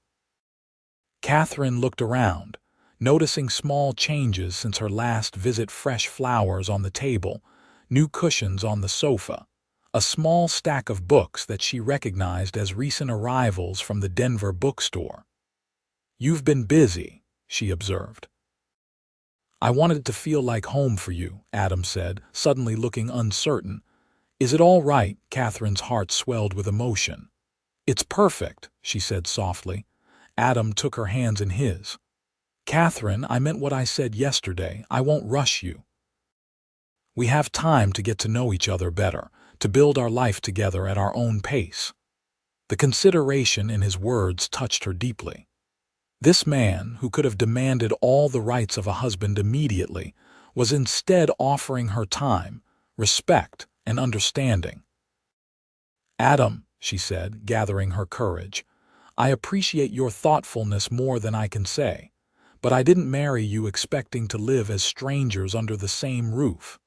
Catherine looked around, noticing small changes since her last visit: fresh flowers on the table, new cushions on the sofa, a small stack of books that she recognized as recent arrivals from the Denver bookstore. "You've been busy," she observed. "I wanted to feel like home for you," Adam said, suddenly looking uncertain. "Is it all right?" Catherine's heart swelled with emotion. "It's perfect," she said softly. Adam took her hands in his. "Catherine, I meant what I said yesterday. I won't rush you. We have time to get to know each other better, to build our life together at our own pace." The consideration in his words touched her deeply. This man, who could have demanded all the rights of a husband immediately, was instead offering her time, respect, and understanding. "Adam," she said, gathering her courage, "I appreciate your thoughtfulness more than I can say, but I didn't marry you expecting to live as strangers under the same roof."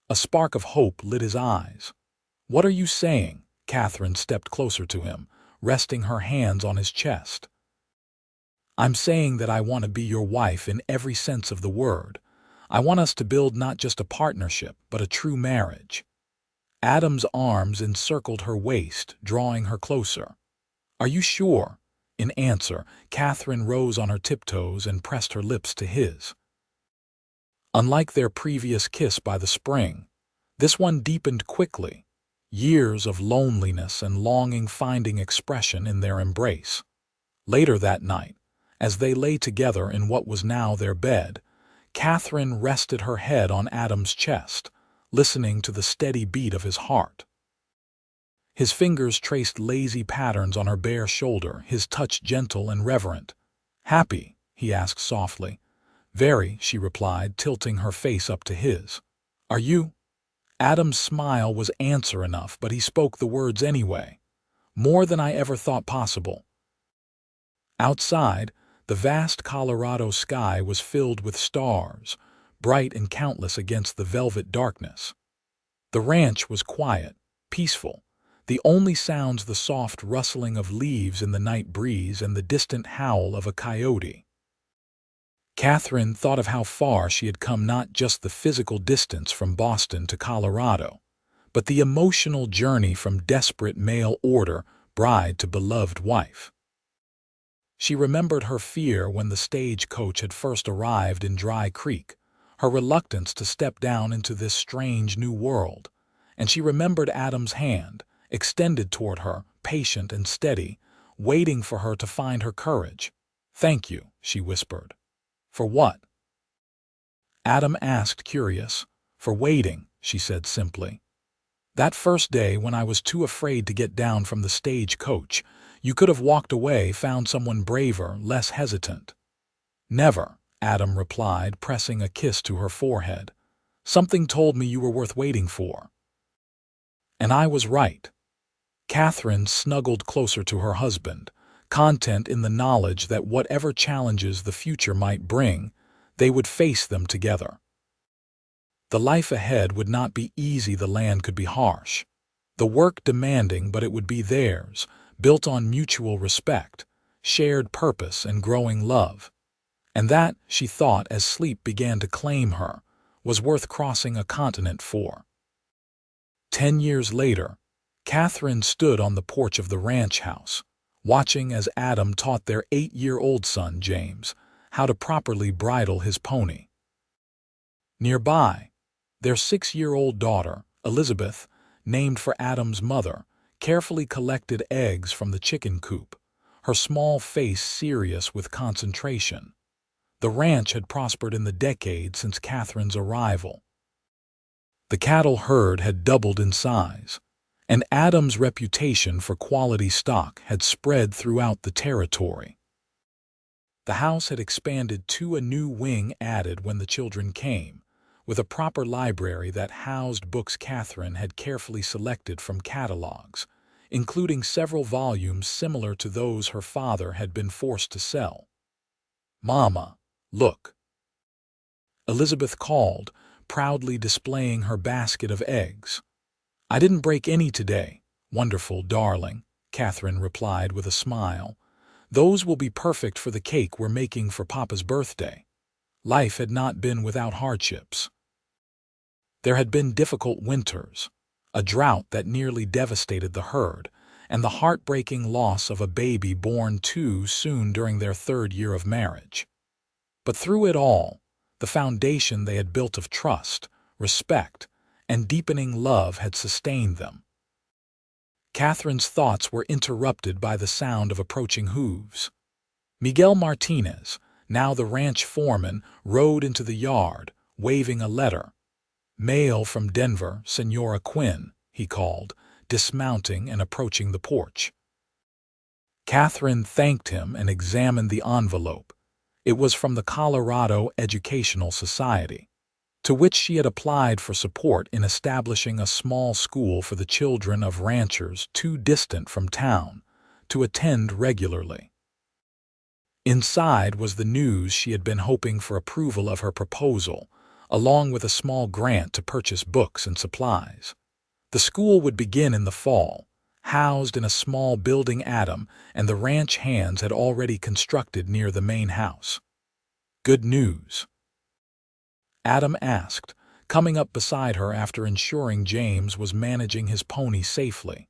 A spark of hope lit his eyes. "What are you saying?" Catherine stepped closer to him, resting her hands on his chest. "I'm saying that I want to be your wife in every sense of the word. I want us to build not just a partnership, but a true marriage." Adam's arms encircled her waist, drawing her closer. "Are you sure?" In answer, Catherine rose on her tiptoes and pressed her lips to his. Unlike their previous kiss by the spring, this one deepened quickly, years of loneliness and longing finding expression in their embrace. Later that night, as they lay together in what was now their bed, Catherine rested her head on Adam's chest, listening to the steady beat of his heart. His fingers traced lazy patterns on her bare shoulder, his touch gentle and reverent. "Happy?" he asked softly. "Very," she replied, tilting her face up to his. "Are you?" Adam's smile was answer enough, but he spoke the words anyway. "More than I ever thought possible." Outside, the vast Colorado sky was filled with stars, bright and countless against the velvet darkness. The ranch was quiet, peaceful, the only sounds the soft rustling of leaves in the night breeze and the distant howl of a coyote. Catherine thought of how far she had come, not just the physical distance from Boston to Colorado, but the emotional journey from desperate mail order bride to beloved wife. She remembered her fear when the stagecoach had first arrived in Dry Creek, her reluctance to step down into this strange new world, and she remembered Adam's hand, extended toward her, patient and steady, waiting for her to find her courage. "Thank you," she whispered. "For what?" Adam asked, curious. "For waiting," she said simply. "That first day when I was too afraid to get down from the stagecoach, you could have walked away, found someone braver, less hesitant." "Never," Adam replied, pressing a kiss to her forehead. "Something told me you were worth waiting for." And I was right. Catherine snuggled closer to her husband, content in the knowledge that whatever challenges the future might bring, they would face them together. The life ahead would not be easy, the land could be harsh, the work demanding, but it would be theirs, built on mutual respect, shared purpose, and growing love. And that, she thought as sleep began to claim her, was worth crossing a continent for. 10 years later, Catherine stood on the porch of the ranch house, watching as Adam taught their 8-year-old son, James, how to properly bridle his pony. Nearby, their 6-year-old daughter, Elizabeth, named for Adam's mother, carefully collected eggs from the chicken coop, her small face serious with concentration. The ranch had prospered in the decades since Catherine's arrival. The cattle herd had doubled in size, and Adam's reputation for quality stock had spread throughout the territory. The house had expanded to a new wing added when the children came, with a proper library that housed books Catherine had carefully selected from catalogs, including several volumes similar to those her father had been forced to sell. "Mama, look," Elizabeth called, proudly displaying her basket of eggs. "I didn't break any today." "Wonderful, darling," Catherine replied with a smile. "Those will be perfect for the cake we're making for Papa's birthday." Life had not been without hardships. There had been difficult winters, a drought that nearly devastated the herd, and the heartbreaking loss of a baby born too soon during their 3rd year of marriage. But through it all, the foundation they had built of trust, respect, and deepening love had sustained them. Catherine's thoughts were interrupted by the sound of approaching hooves. Miguel Martinez, now the ranch foreman, rode into the yard, waving a letter. "Mail from Denver, Senora Quinn," he called, dismounting and approaching the porch. Catherine thanked him and examined the envelope. It was from the Colorado Educational Society, to which she had applied for support in establishing a small school for the children of ranchers too distant from town to attend regularly. Inside was the news she had been hoping for approval of her proposal, along with a small grant to purchase books and supplies. The school would begin in the fall, housed in a small building Adam and the ranch hands had already constructed near the main house. "Good news?" Adam asked, coming up beside her after ensuring James was managing his pony safely.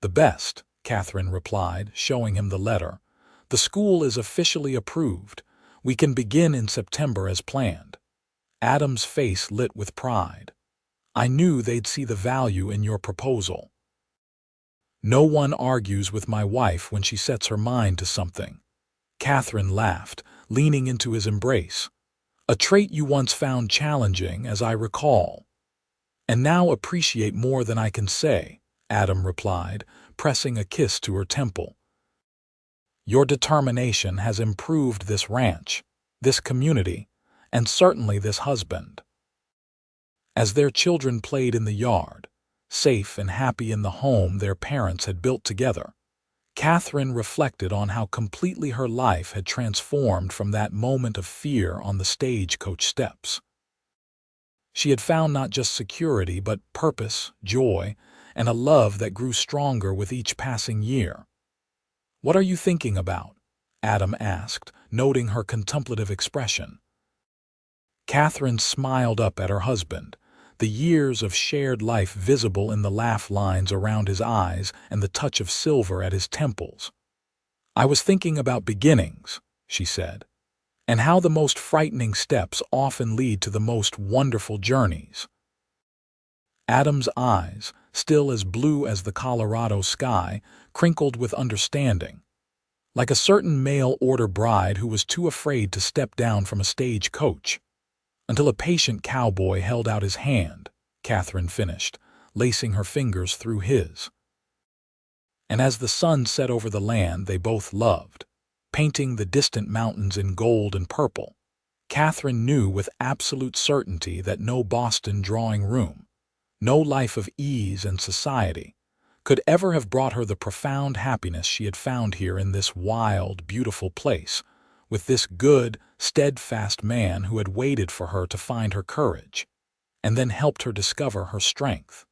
"The best," Catherine replied, showing him the letter. "The school is officially approved. We can begin in September as planned." Adam's face lit with pride. "I knew they'd see the value in your proposal. No one argues with my wife when she sets her mind to something." Catherine laughed, leaning into his embrace. "A trait you once found challenging, as I recall." "And now appreciate more than I can say," Adam replied, pressing a kiss to her temple. "Your determination has improved this ranch, this community, and certainly this husband." As their children played in the yard, safe and happy in the home their parents had built together, Catherine reflected on how completely her life had transformed from that moment of fear on the stagecoach steps. She had found not just security, but purpose, joy, and a love that grew stronger with each passing year. "What are you thinking about?" Adam asked, noting her contemplative expression. Catherine smiled up at her husband, the years of shared life visible in the laugh lines around his eyes and the touch of silver at his temples. "I was thinking about beginnings," she said, "and how the most frightening steps often lead to the most wonderful journeys." Adam's eyes, still as blue as the Colorado sky, crinkled with understanding. Like a certain mail-order bride who was too afraid to step down from a stagecoach. "Until a patient cowboy held out his hand," Catherine finished, lacing her fingers through his. And as the sun set over the land they both loved, painting the distant mountains in gold and purple, Catherine knew with absolute certainty that no Boston drawing room, no life of ease and society, could ever have brought her the profound happiness she had found here in this wild, beautiful place, with this good, steadfast man who had waited for her to find her courage, and then helped her discover her strength.